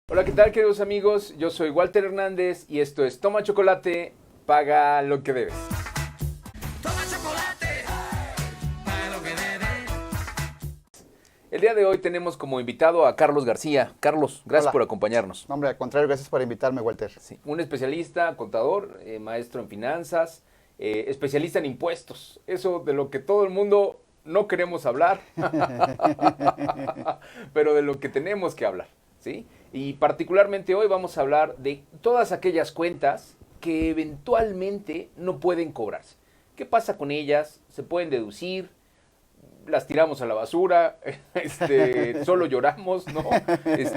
Hola, ¿qué tal, queridos amigos? Yo soy Walter Hernández y esto es Toma Chocolate, paga lo que debes. Toma chocolate, paga lo que debes. El día de hoy tenemos como invitado a Carlos García. Carlos, gracias Hola. por acompañarnos. No, hombre, al contrario, gracias por invitarme, Walter. Sí, un especialista, contador, maestro en finanzas, especialista en impuestos. Eso de lo que todo el mundo no queremos hablar, pero de lo que tenemos que hablar, ¿sí? Y particularmente hoy vamos a hablar de todas aquellas cuentas que eventualmente no pueden cobrarse. ¿Qué pasa con ellas? ¿Se pueden deducir? ¿Las tiramos a la basura? ¿Solo lloramos? ¿No?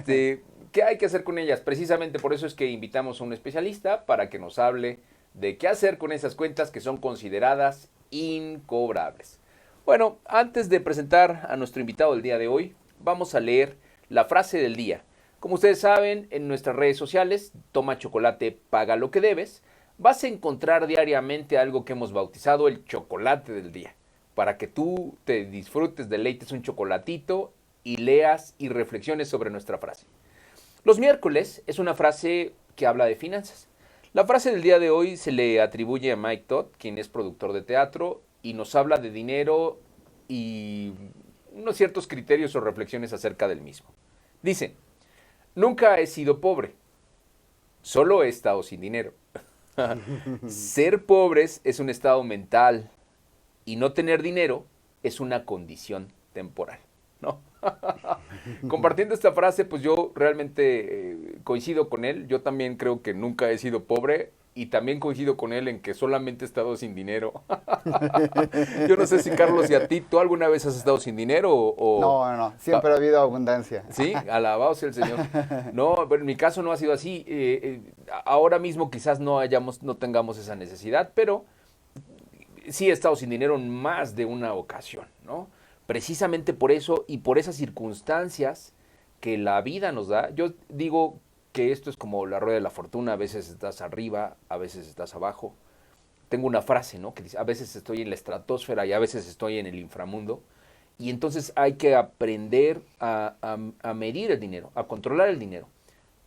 ¿Qué hay que hacer con ellas? Precisamente por eso es que invitamos a un especialista para que nos hable de qué hacer con esas cuentas que son consideradas incobrables. Bueno, antes de presentar a nuestro invitado del día de hoy, vamos a leer la frase del día. Como ustedes saben, en nuestras redes sociales, Toma Chocolate, paga lo que debes, vas a encontrar diariamente algo que hemos bautizado el chocolate del día, para que tú te disfrutes, deleites un chocolatito y leas y reflexiones sobre nuestra frase. Los miércoles es una frase que habla de finanzas. La frase del día de hoy se le atribuye a Mike Todd, quien es productor de teatro, y nos habla de dinero y unos ciertos criterios o reflexiones acerca del mismo. Dice: nunca he sido pobre, solo he estado sin dinero. Ser pobres es un estado mental y no tener dinero es una condición temporal, ¿no? Compartiendo esta frase, pues yo realmente coincido con él. Yo también creo que nunca he sido pobre y también coincido con él en que solamente he estado sin dinero. Yo no sé si, Carlos, y a ti, ¿tú alguna vez has estado sin dinero No, siempre ha habido abundancia. Sí, alabado sea el Señor. No, pero en mi caso no ha sido así. Ahora mismo quizás no tengamos esa necesidad, pero sí he estado sin dinero en más de una ocasión, ¿no? Precisamente por eso y por esas circunstancias que la vida nos da. Yo digo que esto es como la rueda de la fortuna. A veces estás arriba, a veces estás abajo. Tengo una frase, ¿no?, que dice: a veces estoy en la estratosfera y a veces estoy en el inframundo. Y entonces hay que aprender a medir el dinero, a controlar el dinero.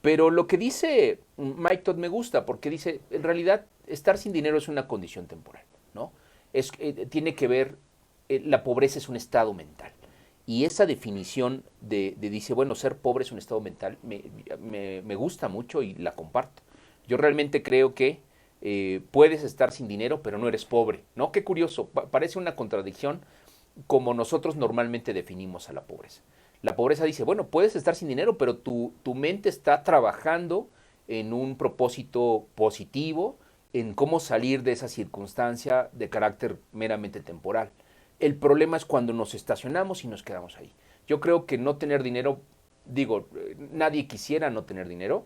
Pero lo que dice Mike Todd me gusta, porque dice, en realidad, estar sin dinero es una condición temporal, ¿no? Tiene que ver, la pobreza es un estado mental. Y esa definición dice, bueno, ser pobre es un estado mental, me gusta mucho y la comparto. Yo realmente creo que puedes estar sin dinero, pero no eres pobre, ¿no? Qué curioso, parece una contradicción como nosotros normalmente definimos a la pobreza. La pobreza dice, bueno, puedes estar sin dinero, pero tu mente está trabajando en un propósito positivo, en cómo salir de esa circunstancia de carácter meramente temporal. El problema es cuando nos estacionamos y nos quedamos ahí. Yo creo que no tener dinero, digo, nadie quisiera no tener dinero,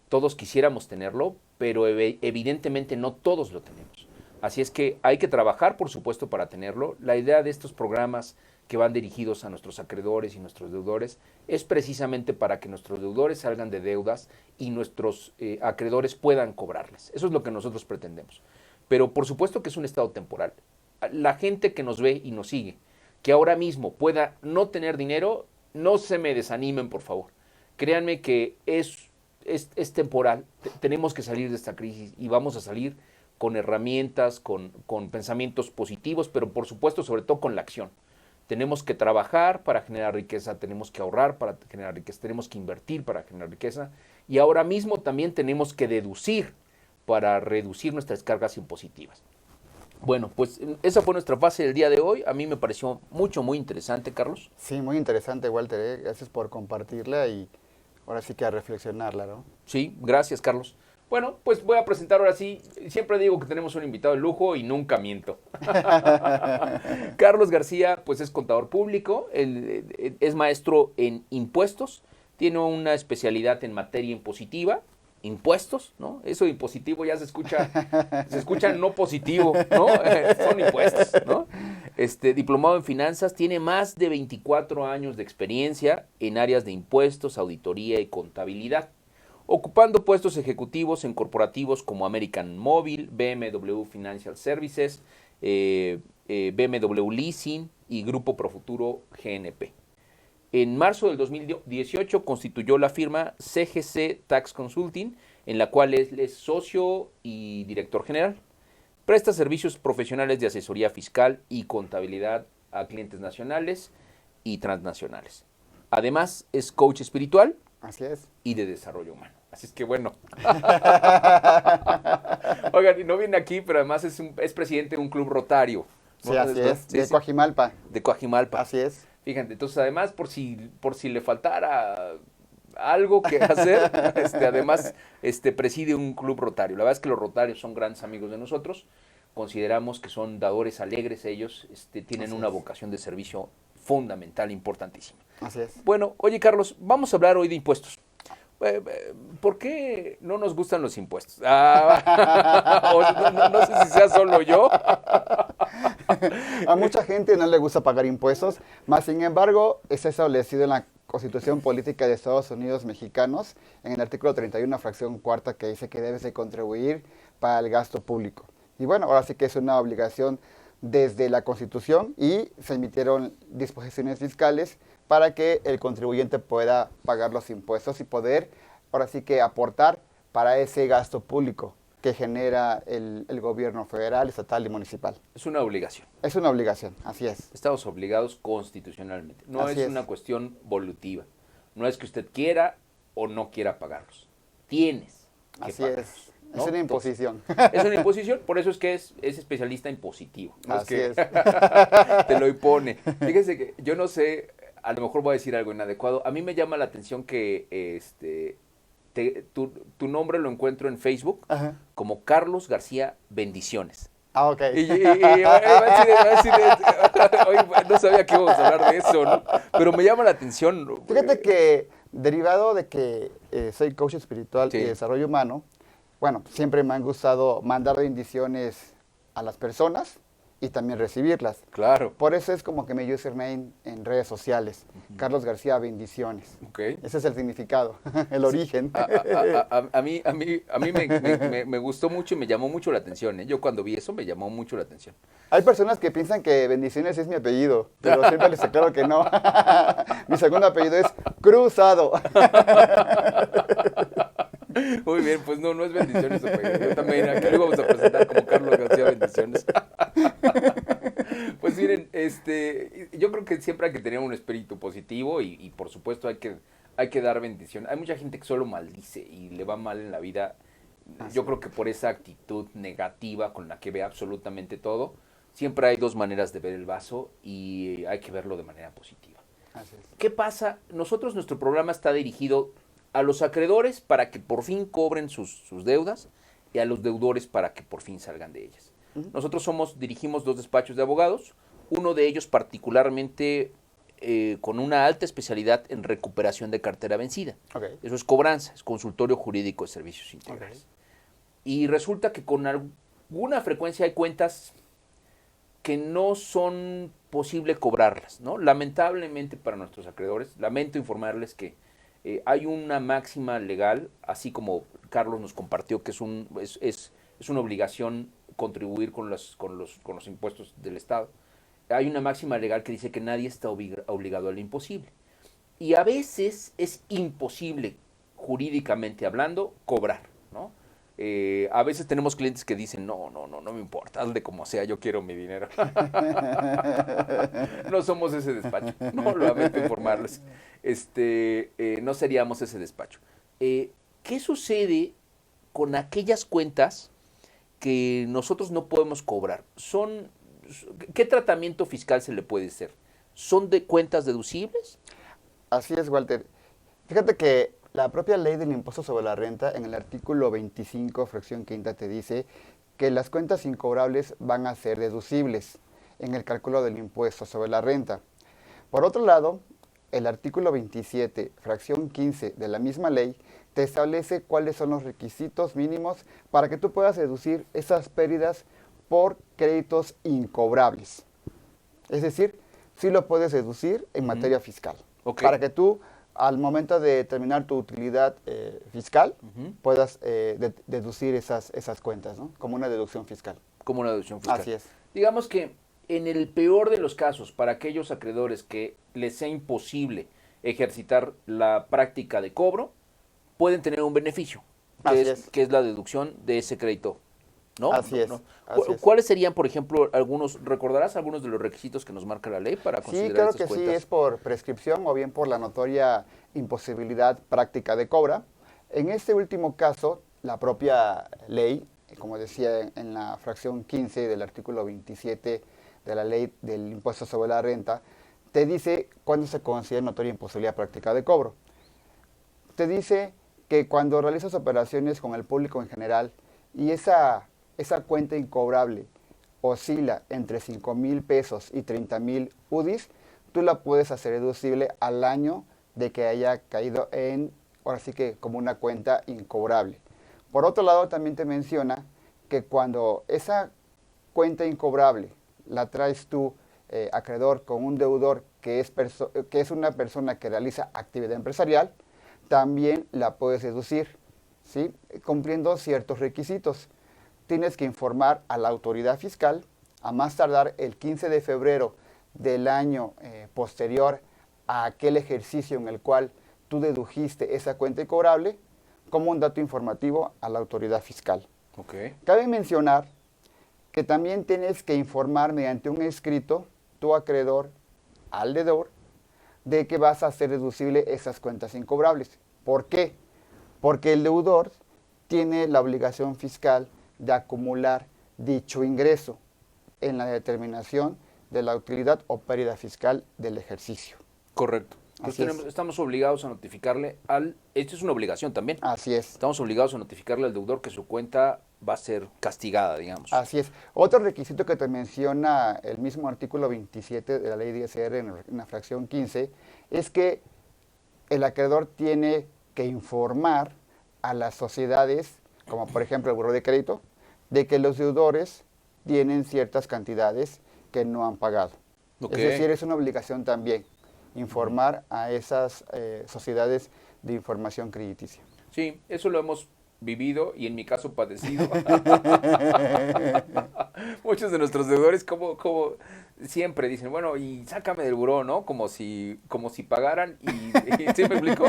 todos quisiéramos tenerlo, pero evidentemente no todos lo tenemos. Así es que hay que trabajar, por supuesto, para tenerlo. La idea de estos programas que van dirigidos a nuestros acreedores y nuestros deudores es precisamente para que nuestros deudores salgan de deudas y nuestros acreedores puedan cobrarles. Eso es lo que nosotros pretendemos. Pero por supuesto que es un estado temporal. La gente que nos ve y nos sigue, que ahora mismo pueda no tener dinero, no se me desanimen, por favor. Créanme que es temporal. Tenemos que salir de esta crisis y vamos a salir con herramientas, con pensamientos positivos, pero por supuesto, sobre todo con la acción. Tenemos que trabajar para generar riqueza, tenemos que ahorrar para generar riqueza, tenemos que invertir para generar riqueza y ahora mismo también tenemos que deducir para reducir nuestras cargas impositivas. Bueno, pues esa fue nuestra fase del día de hoy. A mí me pareció muy interesante, Carlos. Sí, muy interesante, Walter, ¿eh? Gracias por compartirla y ahora sí que a reflexionarla, ¿no? Sí, gracias, Carlos. Bueno, pues voy a presentar ahora sí. Siempre digo que tenemos un invitado de lujo y nunca miento. Carlos García, pues es contador público, él es maestro en impuestos, tiene una especialidad en materia impositiva, impuestos, ¿no? Eso de impositivo ya se escucha no positivo, ¿no? Son impuestos, ¿no? Diplomado en finanzas, tiene más de 24 años de experiencia en áreas de impuestos, auditoría y contabilidad, ocupando puestos ejecutivos en corporativos como American Mobile, BMW Financial Services, BMW Leasing y Grupo Profuturo GNP. En marzo del 2018 constituyó la firma CGC Tax Consulting, en la cual él es socio y director general. Presta servicios profesionales de asesoría fiscal y contabilidad a clientes nacionales y transnacionales. Además, es coach espiritual Así es. y de desarrollo humano. Así es que bueno. Oigan, y no viene aquí, pero además es presidente de un club rotario. Sí, así es. Sí, De sí, Coajimalpa. de Coajimalpa. Así es. Fíjate, entonces además por si le faltara algo que hacer, además preside un club rotario. La verdad es que los rotarios son grandes amigos de nosotros. Consideramos que son dadores alegres ellos, tienen Así una es. vocación de servicio fundamental, importantísima. Así es. Bueno, oye Carlos, vamos a hablar hoy de impuestos. ¿Por qué no nos gustan los impuestos? No sé si sea solo yo. A mucha gente no le gusta pagar impuestos, más sin embargo, es establecido en la Constitución Política de Estados Unidos Mexicanos, en el artículo 31, fracción cuarta, que dice que debes de contribuir para el gasto público. Y bueno, ahora sí que es una obligación desde la Constitución y se emitieron disposiciones fiscales para que el contribuyente pueda pagar los impuestos y poder, ahora sí que aportar para ese gasto público que genera el gobierno federal, estatal y municipal. Es una obligación. Es una obligación, así es. Estamos obligados constitucionalmente. No Así es es. una cuestión volutiva. No es que usted quiera o no quiera pagarlos. Tienes que Así pagarlos. es. ¿no? Es una imposición. Es una imposición, por eso es que es especialista impositivo. No Así es es. que te lo impone. Fíjese que yo no sé, a lo mejor voy a decir algo inadecuado. A mí me llama la atención que tu nombre lo encuentro en Facebook Ajá. como Carlos García Bendiciones. Ah, ok. Va a decir, oye, no sabía que íbamos a hablar de eso, ¿no? Pero me llama la atención. Fíjate que derivado de que soy coach espiritual Sí. y desarrollo humano, bueno, siempre me han gustado mandar bendiciones a las personas y también recibirlas. Claro. Por eso es como que mi username en redes sociales, Carlos García Bendiciones. Ok. Ese es el significado, el origen. A mí me gustó mucho y me llamó mucho la atención, ¿eh? Yo cuando vi eso me llamó mucho la atención. Hay personas que piensan que Bendiciones es mi apellido, pero siempre les aclaro que no. Mi segundo apellido es Cruzado. Muy bien, pues no es Bendiciones. Yo también, aquí lo íbamos a presentar como Carlos García Bendiciones. Pues miren, yo creo que siempre hay que tener un espíritu positivo y por supuesto hay que dar bendición. Hay mucha gente que solo maldice y le va mal en la vida. Yo creo que por esa actitud negativa con la que ve absolutamente todo, siempre hay dos maneras de ver el vaso y hay que verlo de manera positiva. Así es. ¿Qué pasa? Nuestro programa está dirigido a los acreedores para que por fin cobren sus deudas y a los deudores para que por fin salgan de ellas. Nosotros dirigimos 2 despachos de abogados, uno de ellos particularmente con una alta especialidad en recuperación de cartera vencida. Ok. Eso es cobranza, es consultorio jurídico de servicios integrales. Y resulta que con alguna frecuencia hay cuentas que no son posible cobrarlas, ¿no? Lamentablemente para nuestros acreedores, lamento informarles que hay una máxima legal, así como Carlos nos compartió que es una obligación contribuir con los impuestos del Estado. Hay una máxima legal que dice que nadie está obligado a lo imposible. Y a veces es imposible, jurídicamente hablando, cobrar, ¿no? A veces tenemos clientes que dicen, no me importa, hazle como sea, yo quiero mi dinero. No somos ese despacho, no, lamento informarles. No seríamos ese despacho. ¿Qué sucede con aquellas cuentas que nosotros no podemos cobrar? ¿Qué tratamiento fiscal se le puede hacer? ¿Son de cuentas deducibles? Así es, Walter. Fíjate que la propia ley del impuesto sobre la renta, en el artículo 25, fracción quinta, te dice que las cuentas incobrables van a ser deducibles en el cálculo del impuesto sobre la renta. Por otro lado, el artículo 27, fracción 15 de la misma ley, te establece cuáles son los requisitos mínimos para que tú puedas deducir esas pérdidas por créditos incobrables. Es decir, sí lo puedes deducir en materia fiscal. Ok. Para que tú, al momento de determinar tu utilidad fiscal, puedas deducir esas cuentas, ¿no? Como una deducción fiscal. Como una deducción fiscal. Así es. Digamos que en el peor de los casos, para aquellos acreedores que les sea imposible ejercitar la práctica de cobro, pueden tener un beneficio, Así es. que es la deducción de ese crédito, ¿no? Así es, así es. ¿Cuáles serían, por ejemplo, recordarás algunos de los requisitos que nos marca la ley para Sí, considerar claro estas que sí, cuentas? es por prescripción o bien por la notoria imposibilidad práctica de cobra. En este último caso, la propia ley, como decía en la fracción 15 del artículo 27 de la ley del impuesto sobre la renta, te dice cuándo se considera notoria imposibilidad práctica de cobro. Te dice que cuando realizas operaciones con el público en general y esa cuenta incobrable oscila entre 5,000 pesos y 30,000 UDIs, tú la puedes hacer deducible al año de que haya caído en, ahora sí que como una cuenta incobrable. Por otro lado, también te menciona que cuando esa cuenta incobrable la traes tú, acreedor, con un deudor que es una persona que realiza actividad empresarial, también la puedes deducir, ¿sí? Cumpliendo ciertos requisitos. Tienes que informar a la autoridad fiscal a más tardar el 15 de febrero del año posterior a aquel ejercicio en el cual tú dedujiste esa cuenta incobrable como un dato informativo a la autoridad fiscal. Okay. Cabe mencionar que también tienes que informar mediante un escrito tu acreedor al deudor de que vas a hacer deducible esas cuentas incobrables. ¿Por qué? Porque el deudor tiene la obligación fiscal de acumular dicho ingreso en la determinación de la utilidad o pérdida fiscal del ejercicio. Correcto. Así Entonces estamos obligados a notificarle esto es una obligación también. Así es. Estamos obligados a notificarle al deudor que su cuenta va a ser castigada, digamos. Así es. Otro requisito que te menciona el mismo artículo 27 de la ley de ISR en la fracción 15 es que el acreedor tiene que informar a las sociedades, como por ejemplo el buró de crédito, de que los deudores tienen ciertas cantidades que no han pagado. Ok. Es decir, es una obligación también informar a esas sociedades de información crediticia. Sí, eso lo hemos vivido y en mi caso padecido. Muchos de nuestros deudores como siempre dicen, bueno, y sácame del buró, ¿no? Como si pagaran y ¿sí me explico?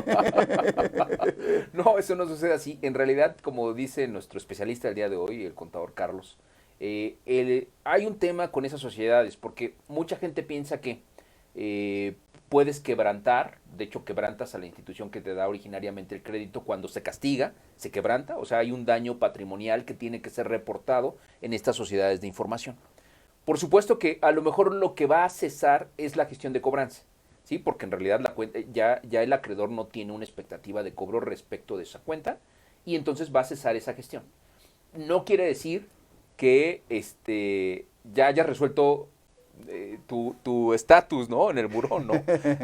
No, eso no sucede así. En realidad, como dice nuestro especialista del día de hoy, el contador Carlos, hay un tema con esas sociedades, porque mucha gente piensa que puedes quebrantar, de hecho quebrantas a la institución que te da originariamente el crédito cuando se castiga, se quebranta, o sea, hay un daño patrimonial que tiene que ser reportado en estas sociedades de información. Por supuesto que a lo mejor lo que va a cesar es la gestión de cobranza, ¿sí? Porque en realidad la cuenta, ya el acreedor no tiene una expectativa de cobro respecto de esa cuenta y entonces va a cesar esa gestión. No quiere decir que ya hayas resuelto tu estatus, ¿no? En el buró, ¿no?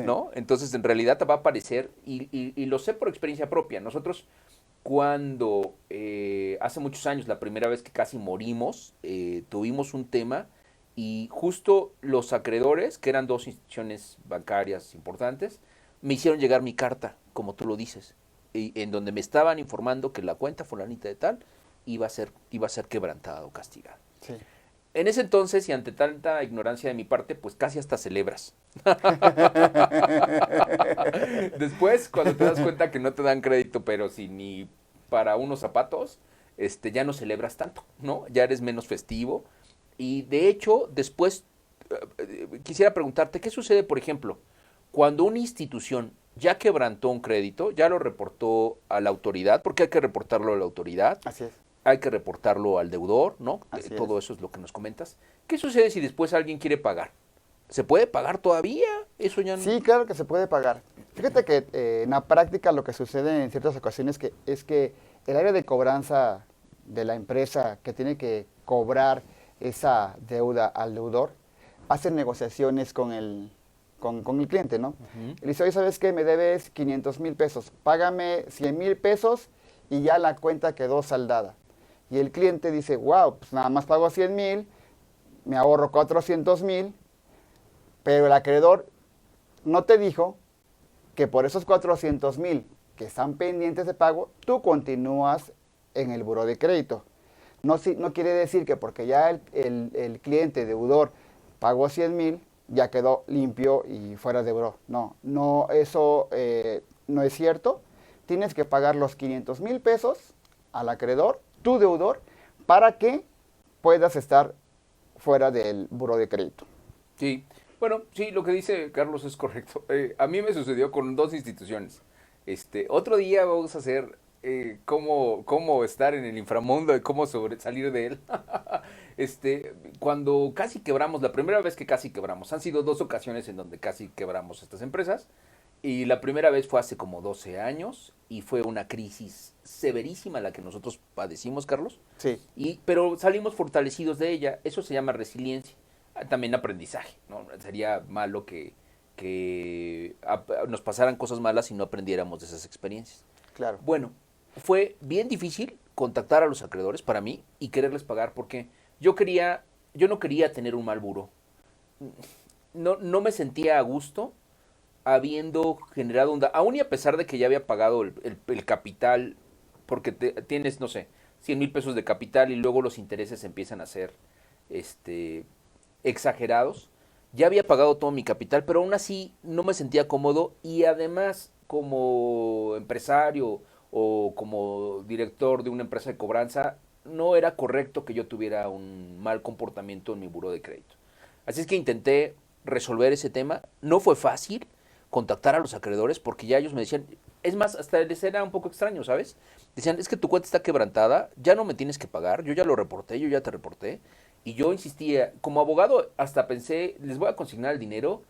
¿No? Entonces, en realidad te va a aparecer, y lo sé por experiencia propia. Nosotros, cuando hace muchos años, la primera vez que casi morimos, tuvimos un tema y justo los acreedores, que eran dos instituciones bancarias importantes, me hicieron llegar mi carta, como tú lo dices, en donde me estaban informando que la cuenta fulanita de tal iba a ser quebrantada o castigada. Sí. En ese entonces, y ante tanta ignorancia de mi parte, pues casi hasta celebras. Después, cuando te das cuenta que no te dan crédito, pero si ni para unos zapatos, ya no celebras tanto, ¿no? Ya eres menos festivo. Y de hecho, después, quisiera preguntarte, ¿qué sucede, por ejemplo, cuando una institución ya quebrantó un crédito, ya lo reportó a la autoridad, porque hay que reportarlo a la autoridad? Así es. Hay que reportarlo al deudor, ¿no? Así Todo es. eso es lo que nos comentas. ¿Qué sucede si después alguien quiere pagar? ¿Se puede pagar todavía? Eso ya no... Sí, claro que se puede pagar. Fíjate que en la práctica lo que sucede en ciertas ocasiones es que el área de cobranza de la empresa que tiene que cobrar esa deuda al deudor hace negociaciones con el cliente, ¿no? Ujú. Y le dice, oye, ¿sabes qué? Me debes 500,000 pesos. Págame 100,000 pesos y ya la cuenta quedó saldada. Y el cliente dice, wow, pues nada más pago 100,000, me ahorro 400,000, pero el acreedor no te dijo que por esos 400,000 que están pendientes de pago, tú continúas en el buró de crédito. No quiere decir que porque ya el cliente deudor pagó 100,000, ya quedó limpio y fuera de buro. No, no, eso no es cierto. Tienes que pagar los 500,000 pesos al acreedor, tu deudor, para que puedas estar fuera del buro de crédito. Sí, bueno, sí, lo que dice Carlos es correcto. A mí me sucedió con dos instituciones. Otro día vamos a hacer cómo estar en el inframundo y cómo salir de él. Cuando casi quebramos, la primera vez que casi quebramos, han sido dos ocasiones en donde casi quebramos estas empresas. Y la primera vez fue hace como 12 años y fue una crisis severísima la que nosotros padecimos, Carlos. Sí, Pero salimos fortalecidos de ella. Eso se llama resiliencia. También aprendizaje, ¿no? Sería malo que nos pasaran cosas malas y no aprendiéramos de esas experiencias. claro. Bueno, fue bien difícil contactar a los acreedores para mí y quererles pagar porque yo no quería tener un mal buro. No me sentía a gusto habiendo generado aún y a pesar de que ya había pagado el capital, porque tienes, no sé, 100,000 pesos de capital y luego los intereses empiezan a ser exagerados. Ya había pagado todo mi capital, pero aún así no me sentía cómodo y además como empresario o como director de una empresa de cobranza, no era correcto que yo tuviera un mal comportamiento en mi buró de crédito. Así es que intenté resolver ese tema. No fue fácil contactar a los acreedores porque ya ellos me decían, es más, hasta les era un poco extraño, ¿sabes? Decían, es que tu cuenta está quebrantada, ya no me tienes que pagar, yo ya lo reporté, yo ya te reporté. Y yo insistía, como abogado hasta pensé, les voy a consignar el dinero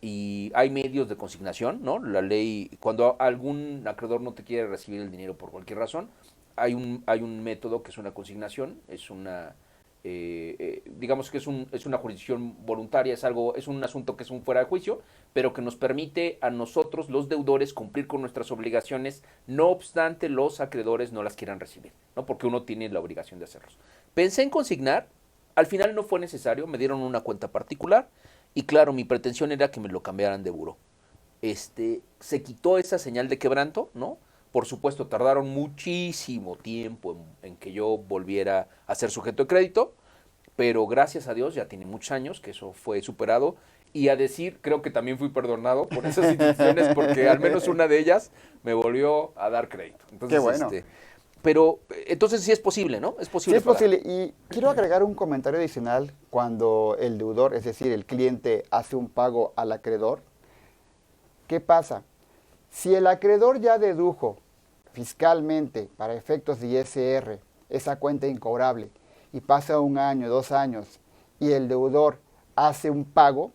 y hay medios de consignación, ¿no? La ley, cuando algún acreedor no te quiere recibir el dinero por cualquier razón, hay un método que es una consignación, es una, digamos que es una jurisdicción voluntaria, es un asunto que es un fuera de juicio, pero que nos permite a nosotros, los deudores, cumplir con nuestras obligaciones, no obstante los acreedores no las quieran recibir, ¿no? Porque uno tiene la obligación de hacerlos. Pensé en consignar, al final no fue necesario, me dieron una cuenta particular y claro, mi pretensión era que me lo cambiaran de buró. Se quitó esa señal de quebranto, ¿no? Por supuesto, tardaron muchísimo tiempo en que yo volviera a ser sujeto de crédito, pero gracias a Dios ya tiene muchos años que eso fue superado y a decir, creo que también fui perdonado por esas instituciones porque al menos una de ellas me volvió a dar crédito. Entonces, Qué bueno. pero entonces sí es posible, ¿no? Es Sí posible es pagar. posible. Y quiero agregar un comentario adicional cuando el deudor, es decir, el cliente, hace un pago al acreedor. ¿Qué pasa? Si el acreedor ya dedujo fiscalmente para efectos de ISR esa cuenta incobrable y pasa 1 año, 2 años y el deudor hace un pago,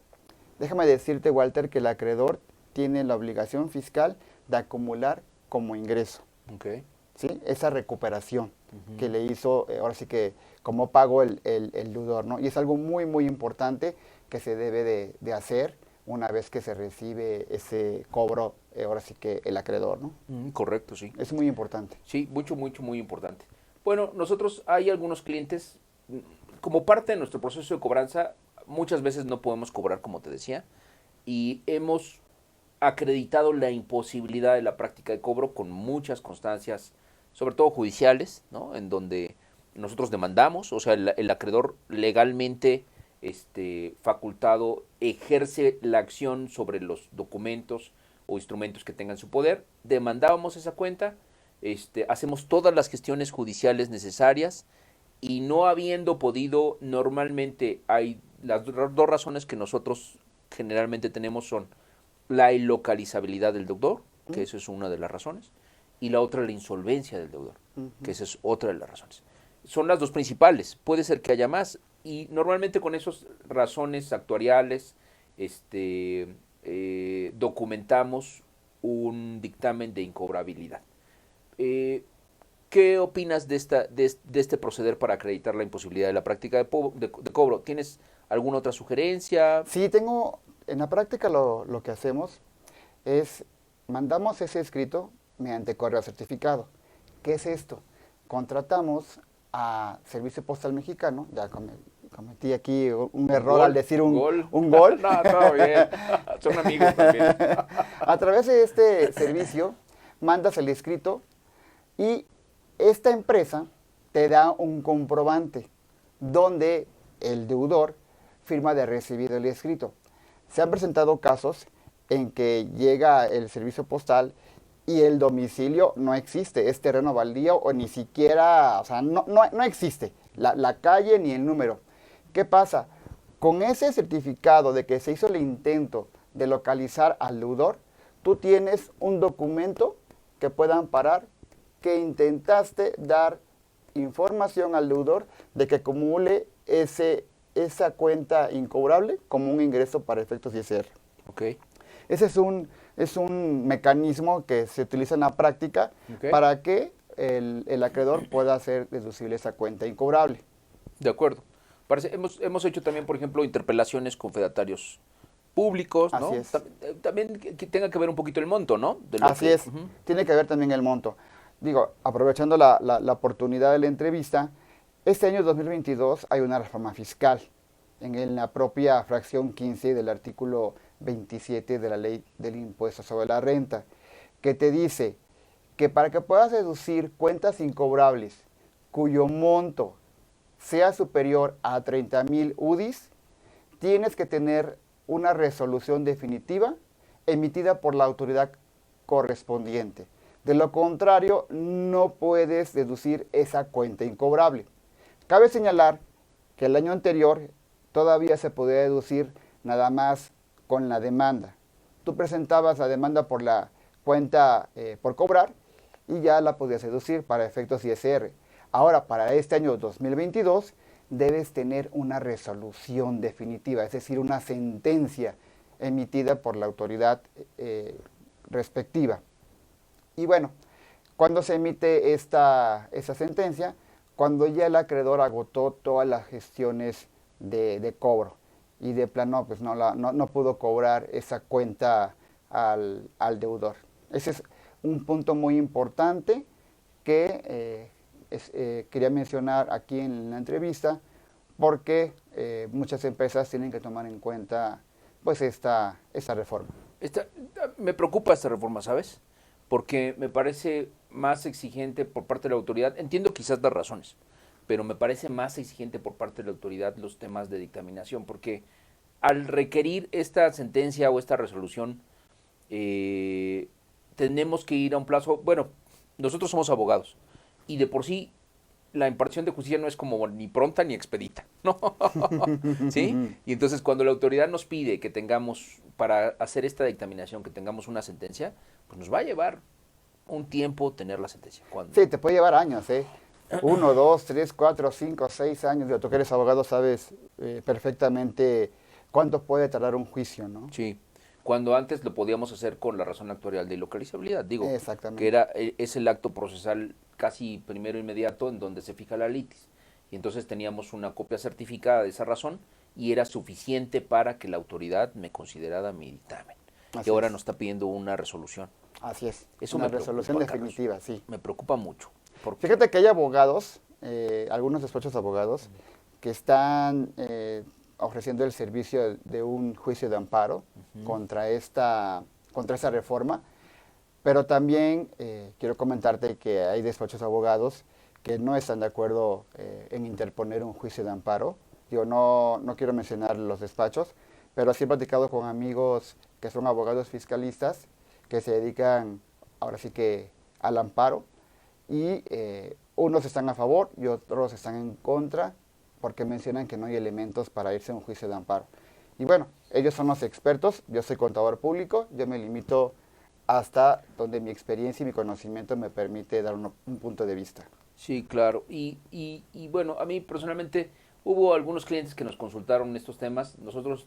déjame decirte, Walter, que el acreedor tiene la obligación fiscal de acumular como ingreso, Okay. ¿sí? Esa recuperación que le hizo, ahora sí que como pago el deudor, ¿no? Y es algo muy, muy importante que se debe de hacer una vez que se recibe ese cobro, ahora sí que el acreedor, ¿no? Correcto, sí. Es muy importante. Sí, mucho, mucho, muy importante. Bueno, nosotros hay algunos clientes, como parte de nuestro proceso de cobranza, muchas veces no podemos cobrar, como te decía, y hemos acreditado la imposibilidad de la práctica de cobro con muchas constancias, sobre todo judiciales, ¿no? En donde nosotros demandamos, o sea, el acreedor legalmente facultado ejerce la acción sobre los documentos o instrumentos que tengan su poder, demandábamos esa cuenta, hacemos todas las gestiones judiciales necesarias y no habiendo podido, normalmente hay las dos razones que nosotros generalmente tenemos son la ilocalizabilidad del deudor, que eso es una de las razones, y la otra la insolvencia del deudor, que esa es otra de las razones. Son las dos principales, puede ser que haya más, y normalmente con esas razones actuariales documentamos un dictamen de incobrabilidad. ¿Qué opinas de este proceder para acreditar la imposibilidad de la práctica de cobro? ¿Tienes alguna otra sugerencia? Sí, en la práctica lo que hacemos es, mandamos ese escrito mediante correo certificado. ¿Qué es esto? Contratamos a Servicio Postal Mexicano, ya cometí aquí un error Gol, al decir un gol. gol. No, todo bien. Son amigos también. A través de este servicio, mandas el escrito y esta empresa te da un comprobante donde el deudor firma de recibido el escrito. Se han presentado casos en que llega el servicio postal y el domicilio no existe, es terreno baldío o ni siquiera, o sea, no existe la calle ni el número. ¿Qué pasa? Con ese certificado de que se hizo el intento de localizar al deudor, tú tienes un documento que pueda amparar que intentaste dar información al deudor de que acumule esa cuenta incobrable como un ingreso para efectos ISR. Ok. Ese es un mecanismo que se utiliza en la práctica para que el acreedor pueda hacer deducible esa cuenta incobrable. De acuerdo. Hemos hecho también, por ejemplo, interpelaciones con fedatarios públicos, ¿no? Así es. También que tenga que ver un poquito el monto, ¿no? Así es. Tiene que ver también el monto. Digo, aprovechando la oportunidad de la entrevista, este año 2022 hay una reforma fiscal en la propia fracción 15 del artículo 27 de la Ley del Impuesto sobre la Renta, que te dice que para que puedas deducir cuentas incobrables cuyo monto sea superior a 30,000 UDIs, tienes que tener una resolución definitiva emitida por la autoridad correspondiente. De lo contrario, no puedes deducir esa cuenta incobrable. Cabe señalar que el año anterior todavía se podía deducir nada más con la demanda. Tú presentabas la demanda por la cuenta por cobrar y ya la podías deducir para efectos ISR. Ahora, para este año 2022, debes tener una resolución definitiva, es decir, una sentencia emitida por la autoridad respectiva. Y bueno, cuando se emite esa sentencia, cuando ya el acreedor agotó todas las gestiones de cobro y de plano pues no pudo cobrar esa cuenta al deudor. Ese es un punto muy importante que quería mencionar aquí en la entrevista porque muchas empresas tienen que tomar en cuenta pues esta reforma. Me preocupa esta reforma, ¿sabes? Porque me parece más exigente por parte de la autoridad. Entiendo quizás las razones, pero me parece más exigente por parte de la autoridad los temas de dictaminación, porque al requerir esta sentencia o esta resolución, tenemos que ir a un plazo. Bueno, nosotros somos abogados y de por sí la impartición de justicia no es como ni pronta ni expedita, ¿no? ¿Sí? Y entonces cuando la autoridad nos pide que tengamos, para hacer esta dictaminación, que tengamos una sentencia, pues nos va a llevar un tiempo tener la sentencia. Sí, te puede llevar años, 1, 2, 3, 4, 5, 6 años. Tú que eres abogado sabes perfectamente cuánto puede tardar un juicio, ¿no? Sí. Cuando antes lo podíamos hacer con la razón actuarial de ilocalizabilidad, digo, exactamente, que es el acto procesal casi primero inmediato en donde se fija la litis. Y entonces teníamos una copia certificada de esa razón y era suficiente para que la autoridad me considerara mi dictamen. Y ahora nos está pidiendo una resolución. Así es, Eso una me resolución preocupa, definitiva, Carlos. sí. Me preocupa mucho. Fíjate que hay abogados, algunos despachos de abogados, que están ofreciendo el servicio de un juicio de amparo contra esa reforma, pero también quiero comentarte que hay despachos de abogados que no están de acuerdo en interponer un juicio de amparo. Yo no quiero mencionar los despachos, pero sí he platicado con amigos que son abogados fiscalistas que se dedican ahora sí que al amparo y unos están a favor y otros están en contra porque mencionan que no hay elementos para irse a un juicio de amparo. Y bueno, ellos son los expertos, yo soy contador público, yo me limito hasta donde mi experiencia y mi conocimiento me permite dar un punto de vista. Sí, claro. Y bueno, a mí personalmente hubo algunos clientes que nos consultaron estos temas. Nosotros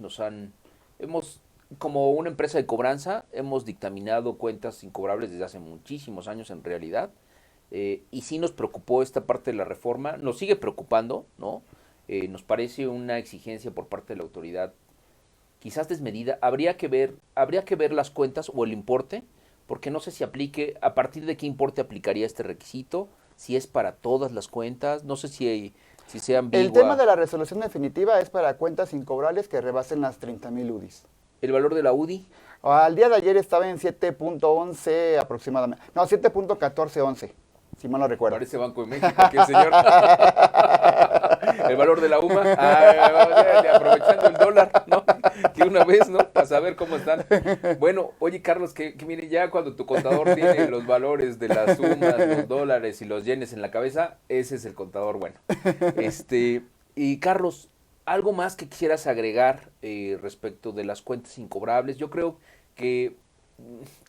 como una empresa de cobranza, hemos dictaminado cuentas incobrables desde hace muchísimos años en realidad. Y sí nos preocupó esta parte de la reforma, nos sigue preocupando, ¿no? Nos parece una exigencia por parte de la autoridad quizás desmedida. Habría que ver las cuentas o el importe, porque no sé si aplique, a partir de qué importe aplicaría este requisito, si es para todas las cuentas, no sé si sea ambigua. El tema de la resolución definitiva es para cuentas incobrables que rebasen las 30,000 UDIs. ¿El valor de la UDI? Al día de ayer estaba en 7.11 aproximadamente, no, 7.1411. Si mal no recuerdo. Parece Banco de México, aquí el señor. El valor de la UMA, aprovechando el dólar, ¿no? Que una vez, ¿no? Para saber cómo están. Bueno, oye, Carlos, que mire, ya cuando tu contador tiene los valores de las sumas, los dólares y los yenes en la cabeza, ese es el contador bueno. Y Carlos, ¿algo más que quisieras agregar respecto de las cuentas incobrables? Yo creo que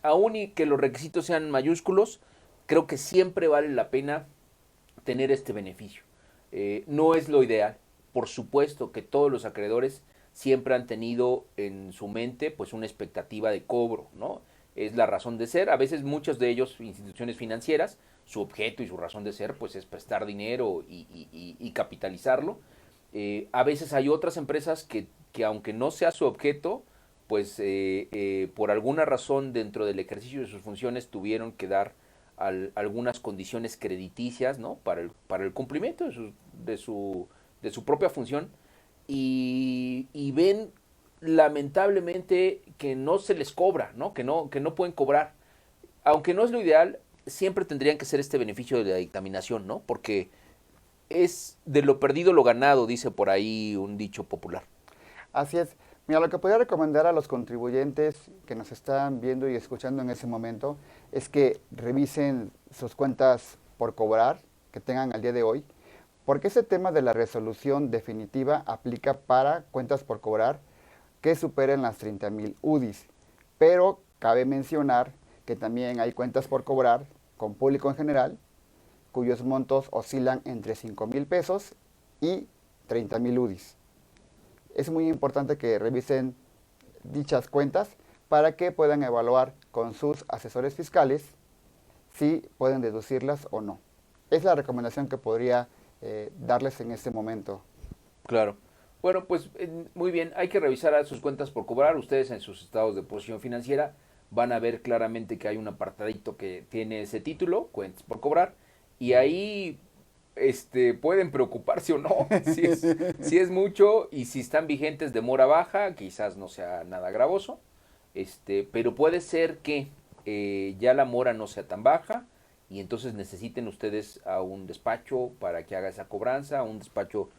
aún y que los requisitos sean mayúsculos, creo que siempre vale la pena tener este beneficio. No es lo ideal. Por supuesto que todos los acreedores siempre han tenido en su mente pues una expectativa de cobro, ¿no? Es la razón de ser. A veces muchos de ellos, instituciones financieras, su objeto y su razón de ser pues es prestar dinero y capitalizarlo. A veces hay otras empresas que aunque no sea su objeto, pues por alguna razón dentro del ejercicio de sus funciones tuvieron que dar algunas condiciones crediticias, ¿no? Para el cumplimiento de su propia función y ven lamentablemente que no se les cobra, ¿no? Que no pueden cobrar. Aunque no es lo ideal, siempre tendrían que ser este beneficio de la dictaminación, ¿no? Porque es de lo perdido lo ganado, dice por ahí un dicho popular. Así es. Mira, lo que podría recomendar a los contribuyentes que nos están viendo y escuchando en ese momento es que revisen sus cuentas por cobrar que tengan al día de hoy, porque ese tema de la resolución definitiva aplica para cuentas por cobrar que superen las 30,000 UDIs. Pero cabe mencionar que también hay cuentas por cobrar con público en general, cuyos montos oscilan entre 5,000 pesos y 30,000 UDIs. Es muy importante que revisen dichas cuentas para que puedan evaluar con sus asesores fiscales si pueden deducirlas o no. Es la recomendación que podría darles en este momento. Claro. Bueno, pues muy bien, hay que revisar sus cuentas por cobrar. Ustedes en sus estados de posición financiera van a ver claramente que hay un apartadito que tiene ese título, cuentas por cobrar, y ahí pueden preocuparse o no, si es mucho y si están vigentes de mora baja, quizás no sea nada gravoso, pero puede ser que ya la mora no sea tan baja y entonces necesiten ustedes a un despacho para que haga esa cobranza, un despacho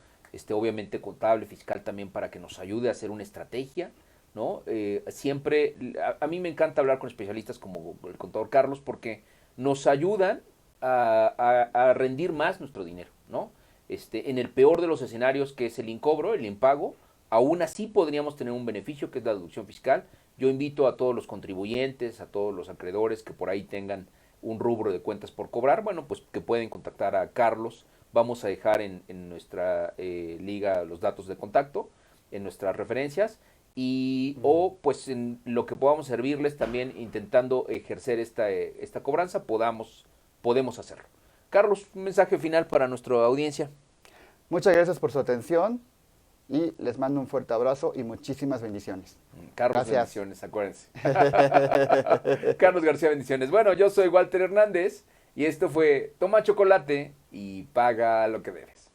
obviamente contable, fiscal también para que nos ayude a hacer una estrategia, ¿no? Siempre, a mí me encanta hablar con especialistas como el contador Carlos porque nos ayudan a rendir más nuestro dinero, ¿no? En el peor de los escenarios, que es el incobro, el impago, aún así podríamos tener un beneficio que es la deducción fiscal. Yo invito a todos los contribuyentes, a todos los acreedores que por ahí tengan un rubro de cuentas por cobrar, bueno, pues que pueden contactar a Carlos. Vamos a dejar en nuestra liga los datos de contacto, en nuestras referencias, o pues en lo que podamos servirles también intentando ejercer esta cobranza, podemos hacerlo. Carlos, un mensaje final para nuestra audiencia. Muchas gracias por su atención y les mando un fuerte abrazo y muchísimas bendiciones. Carlos, gracias. Bendiciones, acuérdense. Carlos García, bendiciones. Bueno, yo soy Walter Hernández y esto fue Toma Chocolate y paga lo que debes.